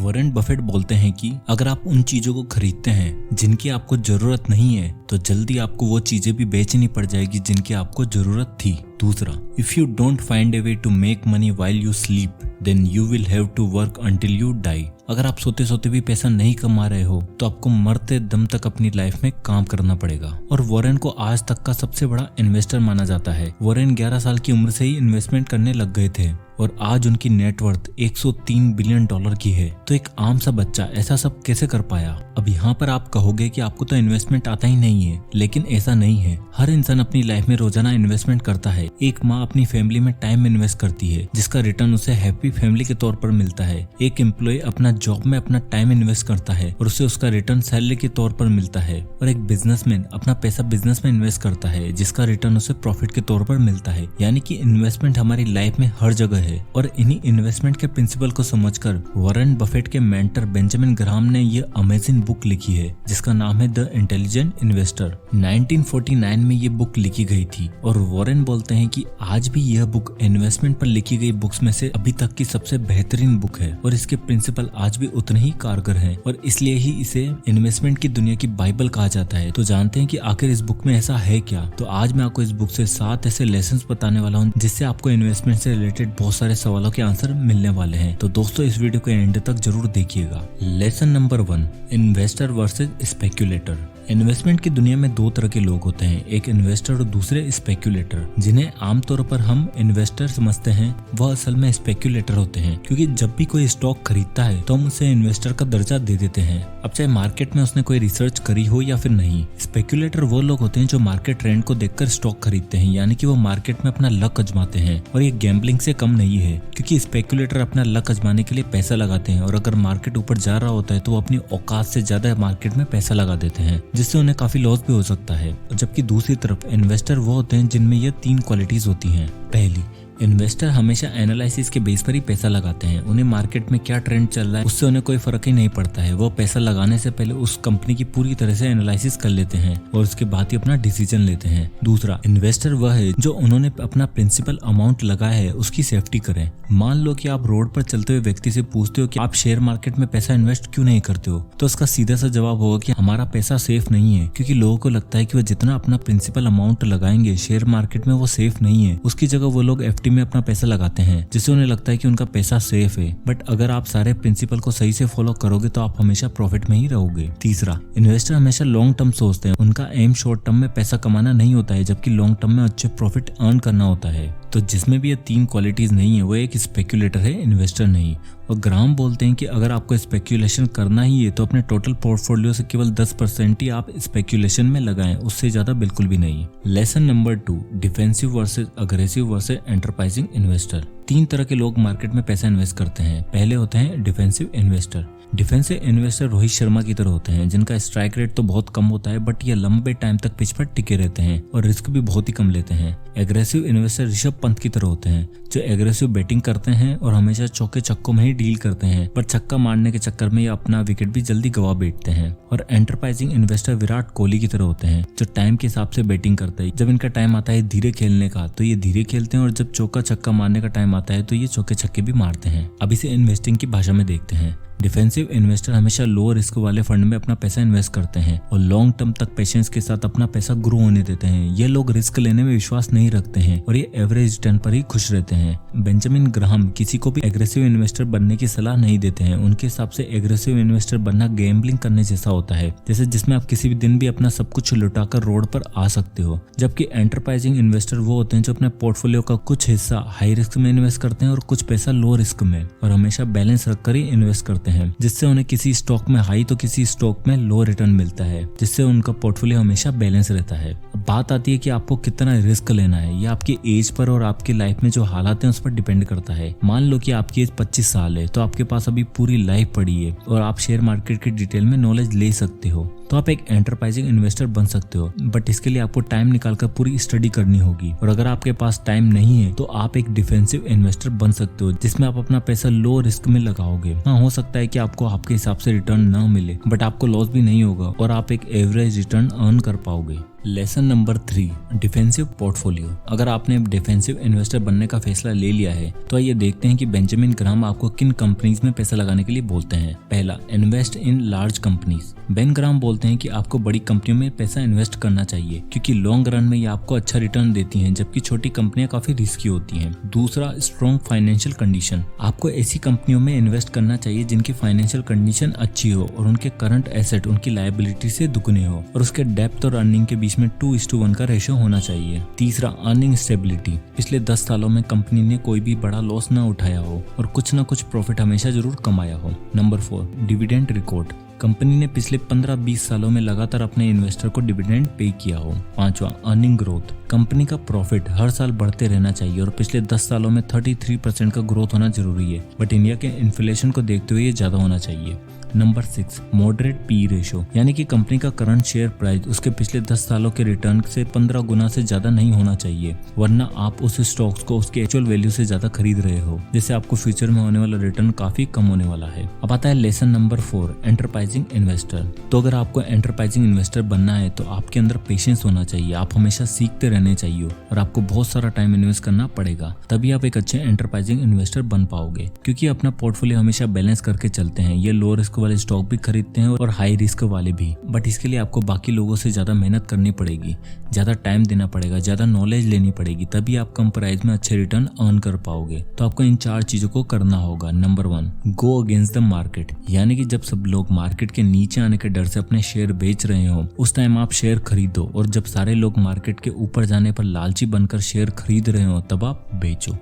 Warren Buffett बोलते हैं कि अगर आप उन चीजों को खरीदते हैं जिनकी आपको जरूरत नहीं है तो जल्दी आपको वो चीजें भी बेचनी पड़ जाएगी जिनकी आपको जरूरत थी। दूसरा, if you don't find a way to make money while you sleep then you will have to work until you die. अगर आप सोते सोते भी पैसा नहीं कमा रहे हो तो आपको मरते दम तक अपनी लाइफ में काम करना पड़ेगा। और वॉरेन को आज तक का सबसे बड़ा इन्वेस्टर माना जाता है। वॉरेन 11 साल की उम्र से ही इन्वेस्टमेंट करने लग गए थे और आज उनकी नेटवर्थ 103 बिलियन डॉलर की है। तो एक आम सा बच्चा ऐसा सब कैसे कर पाया? अब यहाँ पर आप कहोगे कि आपको तो इन्वेस्टमेंट आता ही नहीं है, लेकिन ऐसा नहीं है। हर इंसान अपनी लाइफ में रोजाना इन्वेस्टमेंट करता है। एक माँ अपनी फैमिली में टाइम इन्वेस्ट करती है जिसका रिटर्न उसे हैप्पी फैमिली के तौर पर मिलता है। एक एम्प्लॉय अपना जॉब में अपना टाइम इन्वेस्ट करता है और उसे उसका रिटर्न सैलरी के तौर पर मिलता है। और एक बिजनेसमैन अपना पैसा बिजनेस में इन्वेस्ट करता है जिसका रिटर्न उसे प्रॉफिट के तौर पर मिलता है। यानी कि इन्वेस्टमेंट हमारी लाइफ में हर जगह है। और इन्हीं इन्वेस्टमेंट के प्रिंसिपल को समझकर वॉरेन बफेट के मेंटर बेंजामिन ग्राहम ने ये अमेजिंग बुक लिखी है जिसका नाम है द इंटेलिजेंट इन्वेस्टर। 1949 में ये बुक लिखी गई थी और वॉरेन बोलते हैं कि आज भी यह बुक इन्वेस्टमेंट पर लिखी गई बुक्स में से अभी तक की सबसे बेहतरीन बुक है और इसके प्रिंसिपल आज भी उतने ही कारगर हैं और इसलिए ही इसे इन्वेस्टमेंट की दुनिया की बाइबल कहा जाता है। तो जानते हैं कि आखिर इस बुक में ऐसा है क्या? तो आज मैं आपको इस बुक से 7 ऐसे लेसन्स बताने वाला हूँ जिससे आपको इन्वेस्टमेंट से रिलेटेड बहुत सारे सवालों के आंसर मिलने वाले हैं। तो दोस्तों इस वीडियो को एंड तक जरूर देखिएगा। Lesson number 1, investor versus speculator. Investment की दुनिया में 2 तरह के लोग होते हैं, एक इन्वेस्टर और दूसरे स्पेक्यूलेटर। जिन्हें आमतौर पर हम इन्वेस्टर समझते हैं वह असल में स्पेक्यूलेटर होते हैं, क्योंकि जब भी कोई स्टॉक खरीदता है तो हम उसे इन्वेस्टर का दर्जा दे देते हैं, अब चाहे मार्केट में उसने कोई रिसर्च करी हो या फिर नहीं। स्पेक्यूलेटर वो लोग होते हैं जो मार्केट ट्रेंड को देखकर स्टॉक खरीदते हैं, यानी कि वो मार्केट में अपना लक आजमाते हैं। और ये गैम्बलिंग से कम नहीं है, क्योंकि स्पेक्यूलेटर अपना लक आजमाने के लिए पैसा लगाते हैं और अगर मार्केट ऊपर जा रहा होता है तो वो अपनी औकात से ज्यादा मार्केट में पैसा लगा देते हैं, जिससे उन्हें काफी लॉस भी हो सकता है। जबकि दूसरी तरफ इन्वेस्टर वो होते हैं जिनमें ये 3 क्वालिटीज होती हैं। पहली, इन्वेस्टर हमेशा एनालिसिस के बेस पर ही पैसा लगाते हैं। उन्हें मार्केट में क्या ट्रेंड चल रहा है उससे उन्हें कोई फर्क ही नहीं पड़ता है। वो पैसा लगाने से पहले उस कंपनी की पूरी तरह से एनालिसिस कर लेते हैं और उसके बाद ही अपना डिसीजन लेते हैं। दूसरा, इन्वेस्टर वह है जो उन्होंने अपना प्रिंसिपल अमाउंट लगाया है उसकी सेफ्टी करें। मान लो कि आप रोड पर चलते हुए व्यक्ति से पूछते हो कि आप शेयर मार्केट में पैसा इन्वेस्ट क्यों नहीं करते हो, तो उसका सीधा सा जवाब होगा कि हमारा पैसा सेफ नहीं है, क्योंकि लोगों को लगता है कि वो जितना अपना प्रिंसिपल अमाउंट लगाएंगे शेयर मार्केट में वो सेफ नहीं है। उसकी जगह वो लोग एफडी में अपना पैसा लगाते हैं जिससे उन्हें लगता है कि उनका पैसा सेफ है। बट अगर आप सारे प्रिंसिपल को सही से फॉलो करोगे तो आप हमेशा प्रॉफिट में ही रहोगे। तीसरा, इन्वेस्टर हमेशा लॉन्ग टर्म सोचते हैं। उनका एम शॉर्ट टर्म में पैसा कमाना नहीं होता है, जबकि लॉन्ग टर्म में अच्छे प्रॉफिट अर्न करना होता है। तो जिसमें भी ये 3 क्वालिटीज नहीं है वो एक स्पेक्यूलेटर है, इन्वेस्टर नहीं। और ग्राहम बोलते हैं कि अगर आपको स्पेक्यूलेशन करना ही है तो अपने टोटल पोर्टफोलियो से केवल 10% ही आप स्पेक्यूलेशन में लगाएं, उससे ज्यादा बिल्कुल भी नहीं। Lesson number 2, defensive versus aggressive versus enterprising investor. 3 तरह के लोग मार्केट में पैसा इन्वेस्ट करते हैं। पहले होते हैं defensive investor. Defensive investor Rohit Sharma की तरह होते हैं जिनका स्ट्राइक रेट तो बहुत कम होता है, बट ये लंबे टाइम तक पिच पर टिके रहते हैं और रिस्क भी बहुत ही कम लेते हैं। एग्रेसिव इन्वेस्टर ऋषभ पंत की तरह होते हैं जो एग्रेसिव बैटिंग करते हैं और हमेशा चौके छक्कों में ही डील करते हैं, पर छक्का मारने के चक्कर में ये अपना विकेट भी जल्दी गवा बैठते हैं। और एंटरप्राइजिंग इन्वेस्टर विराट कोहली की तरह होते हैं जो टाइम के हिसाब से बैटिंग करते हैं। जब इनका टाइम आता है धीरे खेलने का तो ये धीरे खेलते हैं और जब चौका छक्का मारने का टाइम आता है तो ये चौके छक्के भी मारते हैं। अब इसे इन्वेस्टिंग की भाषा में देखते हैं। डिफेंसिव इन्वेस्टर हमेशा लो रिस्क वाले फंड में अपना पैसा इन्वेस्ट करते हैं और लॉन्ग टर्म तक पेशेंस के साथ अपना पैसा ग्रो होने देते हैं। ये लोग रिस्क लेने में विश्वास नहीं रखते हैं और ये एवरेज रिटर्न पर ही खुश रहते हैं। बेंजामिन ग्राहम किसी को भी एग्रेसिव इन्वेस्टर बनने की सलाह नहीं देते हैं। उनके हिसाब से एग्रेसिव इन्वेस्टर बनना गैम्बलिंग करने जैसा होता है, जैसे जिसमें आप किसी भी दिन भी अपना सब कुछ लुटाकर रोड पर आ सकते हो। जबकि एंटरप्राइजिंग इन्वेस्टर वो होते हैं जो अपने पोर्टफोलियो का कुछ हिस्सा हाई रिस्क में इन्वेस्ट करते हैं और कुछ पैसा लो रिस्क में, और हमेशा बैलेंस रखकर ही इन्वेस्ट करते हैं, जिससे उन्हें किसी स्टॉक में हाई तो किसी स्टॉक में लो रिटर्न मिलता है, जिससे उनका पोर्टफोलियो हमेशा बैलेंस रहता है। अब बात आती है कि आपको कितना रिस्क लेना है। ये आपकी एज पर और आपकी लाइफ में जो हालात हैं उस पर डिपेंड करता है। मान लो कि आपकी एज 25 साल है तो आपके पास अभी पूरी लाइफ पड़ी है और आप शेयर मार्केट की डिटेल में नॉलेज ले सकते हो, तो आप एक एंटरप्राइजिंग इन्वेस्टर बन सकते हो। बट इसके लिए आपको टाइम निकालकर पूरी स्टडी करनी होगी, और अगर आपके पास टाइम नहीं है तो आप एक डिफेंसिव इन्वेस्टर बन सकते हो जिसमें आप अपना पैसा लो रिस्क में लगाओगे। हाँ, हो सकता है कि आपको आपके हिसाब से रिटर्न न मिले, बट आपको लॉस भी नहीं होगा और आप एक एवरेज रिटर्न अर्न कर पाओगे। Lesson number 3, defensive portfolio. अगर आपने डिफेंसिव इन्वेस्टर बनने का फैसला ले लिया है तो आइए देखते हैं कि बेंजामिन ग्राहम आपको किन कंपनीज में पैसा लगाने के लिए बोलते हैं। पहला, invest in large companies. Ben Graham बोलते हैं कि आपको बड़ी कंपनियों में पैसा इन्वेस्ट करना चाहिए क्योंकि लॉन्ग रन में ये आपको अच्छा रिटर्न देती हैं, जबकि छोटी कंपनियां काफी रिस्की होती हैं। दूसरा, स्ट्रॉन्ग फाइनेंशियल कंडीशन। आपको ऐसी कंपनियों में इन्वेस्ट करना चाहिए जिनकी फाइनेंशियल कंडीशन अच्छी हो और उनके करंट एसेट उनकी लायबिलिटी से दुगने हो और उसके डेप्थ और अर्निंग के बीच में 2:1 का रेशियो होना चाहिए। तीसरा, अर्निंग स्टेबिलिटी। पिछले 10 सालों में कंपनी ने कोई भी बड़ा लॉस न उठाया हो और कुछ न कुछ प्रॉफिट हमेशा जरूर कमाया हो। Number 4, dividend record. कंपनी ने पिछले 15-20 सालों में लगातार अपने इन्वेस्टर को डिविडेंड पे किया हो। पांचवा, अर्निंग ग्रोथ। कंपनी का प्रॉफिट हर साल बढ़ते रहना चाहिए और पिछले 10 सालों में 33% का ग्रोथ होना जरूरी है, बट इंडिया के इन्फ्लेशन को देखते हुए ये ज्यादा होना चाहिए। नंबर 6, मॉडरेट पी रेशो, यानी कि कंपनी का करंट शेयर प्राइस उसके पिछले 10 सालों के रिटर्न से 15 गुना से ज्यादा नहीं होना चाहिए, वरना आप उस स्टॉक्स को उसके एक्चुअल वैल्यू से ज्यादा खरीद रहे हो, जिससे आपको फ्यूचर में होने वाला रिटर्न काफी कम होने वाला है। अब आता है लेसन नंबर 4, एंटरप्राइजिंग इन्वेस्टर। तो अगर आपको एंटरप्राइजिंग इन्वेस्टर बनना है तो आपके अंदर पेशेंस होना चाहिए, आप हमेशा सीखते रहने चाहिए और आपको बहुत सारा टाइम इन्वेस्ट करना पड़ेगा, तभी आप एक अच्छे एंटरप्राइजिंग इन्वेस्टर बन पाओगे। क्योंकि अपना पोर्टफोलियो हमेशा बैलेंस करके चलते हैं, ये लो रिस्क वाले स्टॉक भी खरीदते हैं और हाई रिस्क वाले भी, बट इसके लिए आपको बाकी लोगों से ज्यादा मेहनत करनी पड़ेगी, ज्यादा टाइम देना पड़ेगा, ज्यादा नॉलेज लेनी पड़ेगी, तभी आप कम प्राइस में अच्छे रिटर्न अर्न कर पाओगे। तो आपको इन 4 चीजों को करना होगा। Number 1, go against the market, यानी कि जब सब लोग मार्केट के नीचे आने के डर से अपने शेयर बेच रहे हो उस टाइम आप शेयर खरीदो, और जब सारे लोग मार्केट के ऊपर जाने पर लालची बनकर शेयर खरीद रहे हो तब आप बेचो।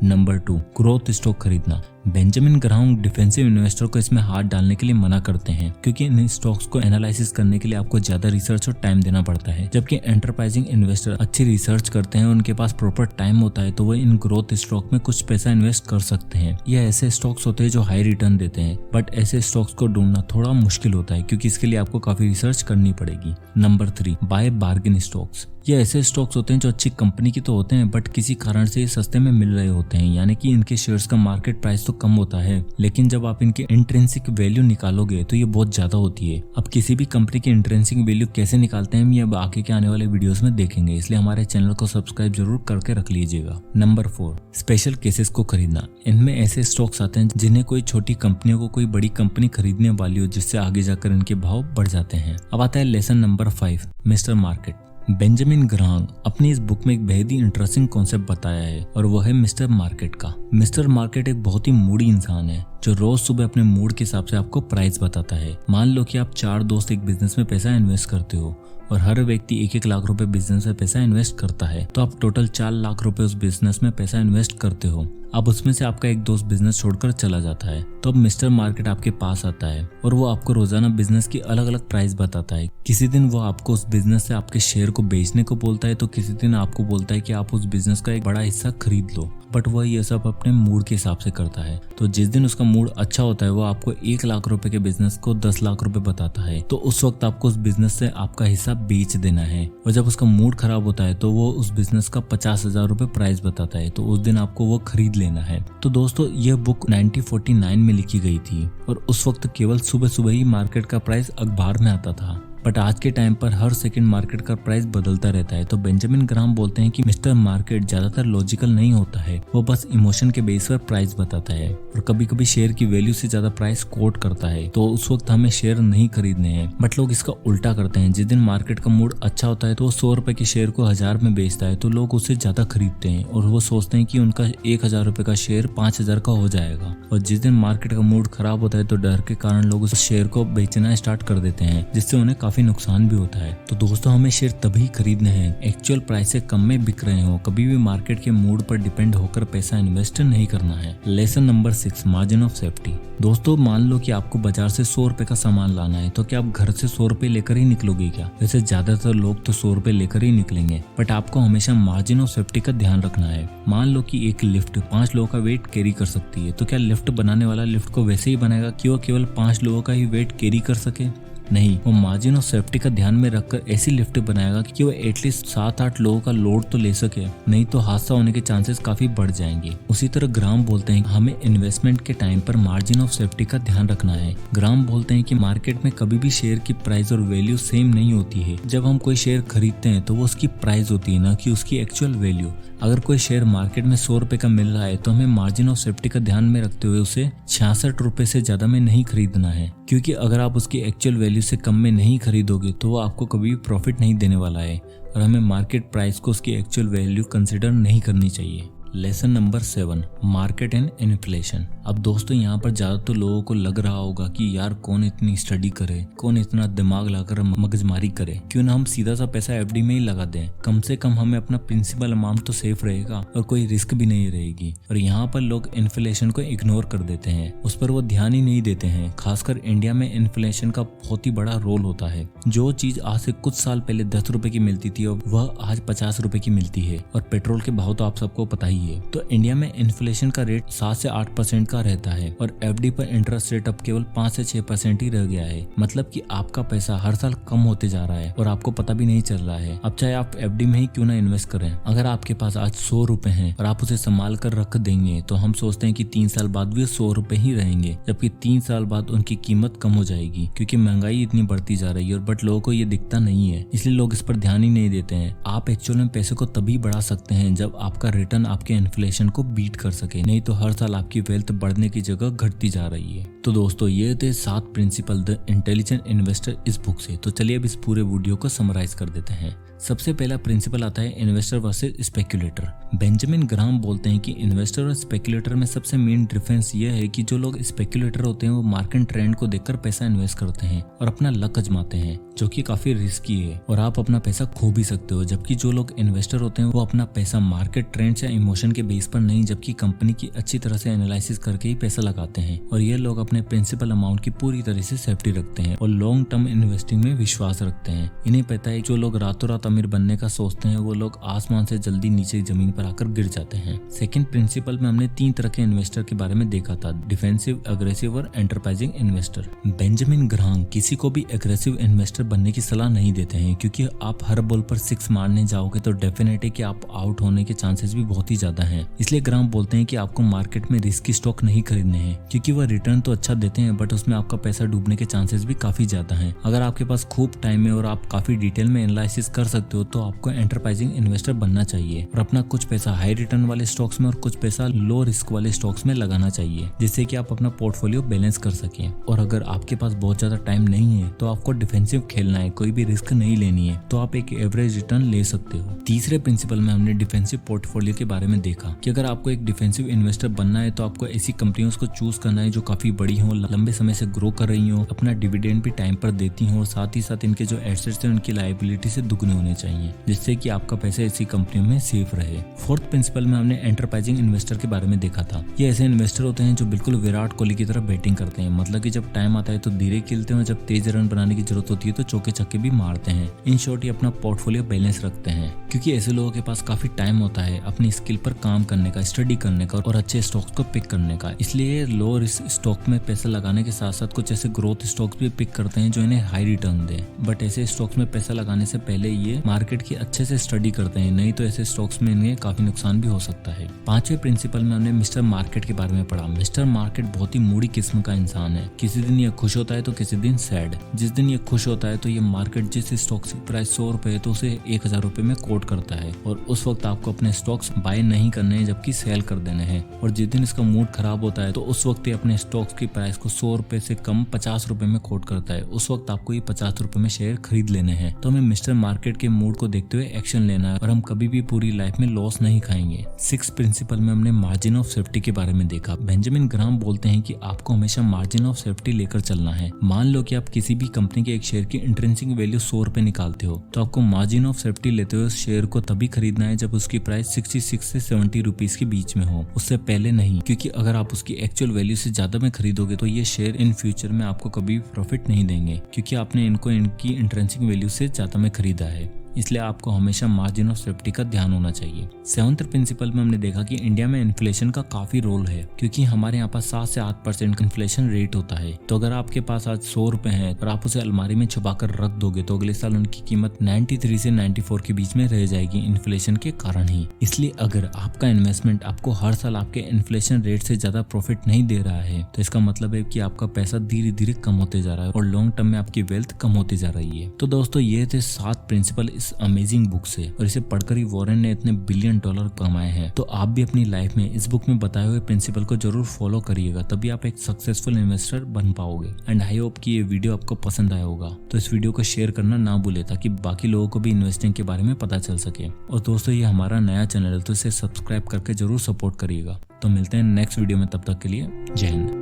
नंबर 2, ग्रोथ स्टॉक खरीदना। बेंजामिन ग्राहम डिफेंसिव इन्वेस्टर को इसमें हाथ डालने के लिए मना करते हैं क्योंकि इन स्टॉक्स को एनालिसिस करने के लिए आपको ज्यादा रिसर्च और टाइम देना पड़ता है, जबकि एंटरप्राइजिंग इन्वेस्टर अच्छी रिसर्च करते हैं, उनके पास प्रॉपर टाइम होता है तो वो इन ग्रोथ स्टॉक में कुछ पैसा इन्वेस्ट कर सकते हैं। ये ऐसे स्टॉक्स होते हैं जो हाई रिटर्न देते हैं, बट ऐसे स्टॉक्स को ढूंढना थोड़ा मुश्किल होता है क्योंकि इसके लिए आपको काफी रिसर्च करनी पड़ेगी। Number 3, buy bargain stocks. ये ऐसे स्टॉक्स होते हैं जो अच्छी कंपनी की तो होते हैं बट किसी कारण से ये सस्ते में मिल रहे होते हैं, यानी कि इनके शेयर्स का मार्केट प्राइस तो कम होता है लेकिन जब आप इनके इंट्रिंसिक वैल्यू निकालोगे तो ये बहुत ज्यादा होती है। अब किसी भी कंपनी की इंट्रिंसिक वैल्यू कैसे निकालते हैं ये अब आगे के आने वाले वीडियोस में देखेंगे, इसलिए हमारे चैनल को सब्सक्राइब जरूर करके रख लीजिएगा। नंबर 4, स्पेशल केसेस को खरीदना। इनमें ऐसे स्टॉक्स आते हैं जिन्हें कोई छोटी कंपनियों को कोई बड़ी कंपनी खरीदने वाली हो, जिससे आगे जाकर इनके भाव बढ़ जाते हैं। अब आता है lesson number 5, mister market. Benjamin Graham अपनी इस बुक में एक बेहद ही इंटरेस्टिंग कॉन्सेप्ट बताया है और वह है मिस्टर मार्केट का। मिस्टर मार्केट एक बहुत ही मूडी इंसान है जो रोज सुबह अपने मूड के हिसाब से आपको प्राइस बताता है। मान लो कि आप 4 दोस्त एक बिजनेस में पैसा इन्वेस्ट करते हो और हर व्यक्ति 1-1 लाख रुपए बिजनेस में पैसा इन्वेस्ट करता है, तो आप टोटल 4 लाख रुपए उस बिजनेस में पैसा इन्वेस्ट करते हो। अब उसमें से आपका एक दोस्त बिजनेस छोड़कर चला जाता है, तो अब मिस्टर मार्केट आपके पास आता है और वो आपको रोजाना बिजनेस की अलग अलग प्राइस बताता है। किसी दिन वो आपको उस बिजनेस से आपके शेयर को बेचने को बोलता है, तो किसी दिन आपको बोलता है कि आप उस बिजनेस का एक बड़ा हिस्सा खरीद लो, बट वह ये सब अपने मूड के हिसाब से करता है। तो जिस दिन उसका मूड अच्छा होता है वो आपको 1 लाख रुपए के बिजनेस को 10 लाख रुपए बताता है, तो उस वक्त आपको उस बिजनेस से आपका हिस्सा बेच देना है। और जब उसका मूड खराब होता है तो वो उस बिजनेस का 50,000 रुपए प्राइस बताता है, तो उस दिन आपको वो खरीद लेना है। तो दोस्तों यह बुक 1949 में लिखी गई थी और उस वक्त केवल सुबह सुबह ही मार्केट का प्राइस अखबार में आता था, बट आज के टाइम पर हर सेकंड मार्केट का प्राइस बदलता रहता है। तो बेंजामिन ग्राहम बोलते हैं कि मिस्टर मार्केट ज्यादातर लॉजिकल नहीं होता है, वो बस इमोशन के बेस पर प्राइस बताता है और कभी कभी शेयर की वैल्यू से ज्यादा प्राइस कोट करता है, तो उस वक्त हमें शेयर नहीं खरीदने हैं। बट लोग इसका उल्टा करते हैं, जिस दिन मार्केट का मूड अच्छा होता है तो वो 100 रुपए के शेयर को 1000 में बेचता है, तो लोग उससे ज्यादा खरीदते हैं और वो सोचते हैं कि उनका 1000 रुपए का शेयर 5000 का हो जाएगा। और जिस दिन मार्केट का मूड खराब होता है तो डर के कारण लोग उस शेयर को बेचना स्टार्ट कर देते हैं, जिससे उन्हें काफी नुकसान भी होता है। तो दोस्तों हमें शेयर तभी खरीदने हैं एक्चुअल प्राइस से कम में बिक रहे हो, कभी भी मार्केट के मूड पर डिपेंड होकर पैसा इन्वेस्ट नहीं करना है। Lesson number 6, margin of safety. दोस्तों मान लो कि आपको बाजार से 100 रुपए का सामान लाना है, तो क्या आप घर से 100 रुपए लेकर ही निकलोगे क्या? वैसे ज्यादातर लोग तो 100 रुपए लेकर ही निकलेंगे, बट आपको हमेशा मार्जिन ऑफ सेफ्टी का ध्यान रखना है। मान लो कि एक लिफ्ट 5 लोगों का वेट कैरी कर सकती है, तो क्या लिफ्ट बनाने वाला लिफ्ट को वैसे ही बनाएगा कि वो केवल 5 लोगों का ही वेट कैरी कर सके? नहीं, वो मार्जिन ऑफ सेफ्टी का ध्यान में रखकर ऐसी लिफ्ट बनाएगा कि वो एटलीस्ट 7-8 लोगों का लोड तो ले सके, नहीं तो हादसा होने के चांसेस काफी बढ़ जाएंगे। उसी तरह ग्राम बोलते हैं हमें इन्वेस्टमेंट के टाइम पर मार्जिन ऑफ सेफ्टी का ध्यान रखना है। ग्राम बोलते हैं कि मार्केट में कभी भी शेयर की प्राइस और वैल्यू सेम नहीं होती है। जब हम कोई शेयर खरीदते हैं तो वो उसकी प्राइस होती है, ना कि उसकी एक्चुअल वैल्यू। अगर कोई शेयर मार्केट में 100 रुपए का मिल रहा है तो हमें मार्जिन ऑफ सेफ्टी का ध्यान में रखते हुए उसे 66 रुपए से ज्यादा में नहीं खरीदना है, क्योंकि अगर आप उसकी एक्चुअल वैल्यू से कम में नहीं खरीदोगे तो वो आपको कभी प्रॉफिट नहीं देने वाला है। और हमें मार्केट प्राइस को उसकी एक्चुअल वैल्यू कंसिडर नहीं करनी चाहिए। Lesson number 7, market and inflation. अब दोस्तों यहाँ पर ज्यादातर लोगों को लग रहा होगा कि यार कौन इतनी स्टडी करे, कौन इतना दिमाग लाकर मगजमारी करे, क्यों ना हम सीधा सा पैसा एफडी में ही लगा दें। कम से कम हमें अपना प्रिंसिपल अमाउंट तो सेफ रहेगा और कोई रिस्क भी नहीं रहेगी। और यहाँ पर लोग इन्फ्लेशन को इग्नोर कर देते हैं, उस पर वो ध्यान ही नहीं देते हैं। खासकर इंडिया में इन्फ्लेशन का बहुत ही बड़ा रोल होता है। जो चीज आज से कुछ साल पहले 10 रुपए की मिलती थी वह आज 50 रुपए की मिलती है। और पेट्रोल के भाव तो आप सबको पता ही है। तो इंडिया में इन्फ्लेशन का रेट 7 से 8% का रहता है और एफडी पर इंटरेस्ट रेट अब केवल 5 से 6% ही रह गया है। मतलब कि आपका पैसा हर साल कम होते जा रहा है और आपको पता भी नहीं चल रहा है। अब चाहे आप एफडी में ही क्यों ना इन्वेस्ट करें, अगर आपके पास आज 100 रुपए हैं और आप उसे संभाल कर रख देंगे तो हम सोचते हैं कि 3 साल बाद भी 100 रुपए ही रहेंगे, जबकि 3 साल बाद उनकी कीमत कम हो जाएगी, क्योंकि महंगाई इतनी बढ़ती जा रही है। और बट लोगों को ये दिखता नहीं है, इसलिए लोग इस पर ध्यान ही नहीं देते हैं। आप एक्चुअल में पैसे को तभी बढ़ा सकते हैं जब आपका रिटर्न आपके इन्फ्लेशन को बीट कर सके, नहीं तो हर साल आपकी वेल्थ बढ़ने की जगह घटती जा रही है। तो दोस्तों ये थे 7 प्रिंसिपल द इंटेलिजेंट इन्वेस्टर इस बुक से। तो चलिए अब इस पूरे वीडियो को समराइज कर देते हैं। सबसे पहला प्रिंसिपल आता है इन्वेस्टर वर्सेस स्पेक्युलेटर। बेंजामिन ग्राम बोलते हैं कि इन्वेस्टर और स्पेक्युलेटर में सबसे मेन डिफरेंस ये है कि जो लोग स्पेक्युलेटर होते हैं वो मार्केट ट्रेंड को देखकर पैसा इन्वेस्ट करते हैं और अपना लक आजमाते हैं, जो कि काफी रिस्की है और आप अपना पैसा खो भी सकते हो। जबकि जो लोग इन्वेस्टर होते हैं वो अपना पैसा मार्केट ट्रेंड या इमोशन के बेस पर नहीं, जबकि कंपनी की अच्छी तरह से एनालिसिस करके ही पैसा लगाते हैं। और ये लोग अपने प्रिंसिपल अमाउंट की पूरी तरह से सेफ्टी रखते हैं और लॉन्ग टर्म इन्वेस्टिंग में विश्वास रखते हैं। इन्हें पता है जो लोग रातों रात अमीर बनने का सोचते हैं वो लोग आसमान से जल्दी नीचे जमीन पर आकर गिर जाते हैं। सेकंड प्रिंसिपल में हमने 3 तरह के इन्वेस्टर के बारे में देखा था, डिफेंसिव, अग्रेसिव और एंटरप्राइजिंग इन्वेस्टर। बेंजामिन ग्राम किसी को भी अग्रेसिव इन्वेस्टर बनने की सलाह नहीं देते हैं, क्योंकि आप हर बॉल पर 6 मारने जाओगे तो डेफिनेट है कि आप आउट होने के चांसेस भी बहुत ही ज्यादा हैं। इसलिए ग्राम बोलते हैं कि आपको मार्केट में रिस्की स्टॉक नहीं खरीदने हैं, क्योंकि वह रिटर्न तो अच्छा देते हैं बट उसमें आपका पैसा डूबने के चांसेस भी काफी ज्यादा हैं। अगर आपके पास खूब टाइम है और आप काफी डिटेल में एनालिसिस कर सकते हो तो आपको एंटरप्राइजिंग इन्वेस्टर बनना चाहिए और अपना कुछ पैसा हाई रिटर्न वाले स्टॉक्स में और कुछ पैसा लो रिस्क वाले स्टॉक्स में लगाना चाहिए, जिससे कि आप अपना पोर्टफोलियो बैलेंस कर सकें। और अगर आपके पास बहुत ज्यादा टाइम नहीं है तो आपको डिफेंसिव खेलना है, कोई भी रिस्क नहीं लेनी है, तो आप एक एवरेज रिटर्न ले सकते हो। तीसरे प्रिंसिपल में हमने डिफेंसिव पोर्टफोलियो के बारे में देखा कि अगर आपको एक डिफेंसिव इन्वेस्टर बनना है तो आपको ऐसी कंपनियों को चूज करना है जो काफी बड़ी हो, लंबे समय से ग्रो कर रही हो, अपना डिविडेंड भी टाइम पर देती हो, साथ ही साथ इनके जो एसेट्स हैं उनकी लायबिलिटी से दुगने होने चाहिए, जिससे कि आपका पैसा ऐसी कंपनियों में सेफ रहे। फोर्थ प्रिंसिपल में हमने एंटरप्राइजिंग इन्वेस्टर के बारे में देखा था। ये ऐसे इन्वेस्टर होते हैं जो बिल्कुल विराट कोहली की तरह बैटिंग करते हैं, मतलब कि जब टाइम आता है तो धीरे खेलते हैं, जब तेज रन बनाने की जरूरत होती है तो चौके छक्के भी मारते हैं। इन शॉर्ट ये अपना पोर्टफोलियो बैलेंस रखते हैं, क्योंकि ऐसे लोगों के पास काफी टाइम होता है अपनी स्किल पर काम करने का, स्टडी करने का और अच्छे स्टॉक्स को पिक करने का। इसलिए लो रिस्क स्टॉक में पैसा लगाने के साथ साथ कुछ ऐसे ग्रोथ स्टॉक्स भी पिक करते हैं जो इन्हें हाई रिटर्न दे। बट ऐसे स्टॉक्स में पैसा लगाने से पहले ये मार्केट की अच्छे से स्टडी करते हैं, नहीं तो ऐसे स्टॉक्स में इन्हें काफी नुकसान भी हो सकता है। पांचवें प्रिंसिपल में हमने मिस्टर मार्केट के बारे में पढ़ा। मिस्टर मार्केट बहुत ही मूडी किस्म का इंसान है। किसी दिन ये खुश होता है तो किसी दिन सैड। जिस दिन ये खुश होता है तो ये मार्केट जिस स्टॉक की प्राइस 100 रुपए है तो उसे 1000 रुपए में कोट करता है और उस वक्त आपको अपने स्टॉक्स बाय नहीं करने हैं जबकि सेल कर देने हैं। और जिस दिन इसका मूड खराब होता है तो उस वक्त ये अपने स्टॉक्स की प्राइस को 100 रुपए से कम 50 रुपए में कोट करता है। उस वक्त आपको ये 50 रुपए में शेयर खरीद लेने हैं। तो हमें मिस्टर मार्केट के मूड को देखते हुए एक्शन लेना है और हम कभी भी पूरी लाइफ में लॉस नहीं खाएंगे। 6 प्रिंसिपल में हमने मार्जिन ऑफ सेफ्टी के बारे में देखा। बेंजामिन ग्राम बोलते हैं कि आपको हमेशा मार्जिन ऑफ सेफ्टी लेकर चलना है। मान लो कि आप किसी भी कंपनी के एक शेयर की इंट्रिंसिक वैल्यू 100 रुपए निकालते हो तो आपको मार्जिन ऑफ सेफ्टी लेते हुए उस शेयर को तभी खरीदना है जब उसकी प्राइस 66 से 70 रुपीज के बीच में हो, उससे पहले नहीं, क्योंकि अगर आप उसकी एक्चुअल वैल्यू से ज्यादा में खरीदोगे तो ये शेयर इन फ्यूचर में आपको कभी प्रॉफिट नहीं देंगे, क्योंकि आपने इनको इनकी इंट्रिंसिक वैल्यू से ज्यादा में खरीदा है। इसलिए आपको हमेशा मार्जिन ऑफ सेफ्टी का ध्यान होना चाहिए। 7th प्रिंसिपल में हमने देखा कि इंडिया में इन्फ्लेशन का काफी रोल है, क्योंकि हमारे यहाँ पास 7 से 8% इन्फ्लेशन रेट होता है। तो अगर आपके पास आज 100 रुपए है और आप उसे अलमारी में छुपा कर रख दोगे तो अगले साल उनकी कीमत 93 से 94 के बीच में रह जाएगी इन्फ्लेशन के कारण ही। इसलिए अगर आपका इन्वेस्टमेंट आपको हर साल आपके इन्फ्लेशन रेट से ज्यादा प्रॉफिट नहीं दे रहा है तो इसका मतलब है कि आपका पैसा धीरे धीरे कम होते जा रहा है और लॉन्ग टर्म में आपकी वेल्थ कम होती जा रही है। तो दोस्तों ये थे 7 प्रिंसिपल इस अमेजिंग बुक से, और इसे पढ़कर ही वॉरेन ने इतने बिलियन डॉलर कमाए हैं। तो आप भी अपनी लाइफ में इस बुक में बताए हुए प्रिंसिपल को जरूर फॉलो करिएगा, तभी आप एक सक्सेसफुल इन्वेस्टर बन पाओगे। एंड आई होप कि ये वीडियो आपको पसंद आया होगा, तो इस वीडियो को शेयर करना ना भूले ताकि बाकी लोगों को भी इन्वेस्टिंग के बारे में पता चल सके। और दोस्तों ये हमारा नया चैनल है तो इसे सब्सक्राइब करके जरूर सपोर्ट करिएगा। तो मिलते हैं नेक्स्ट वीडियो में, तब तक के लिए जय हिंद।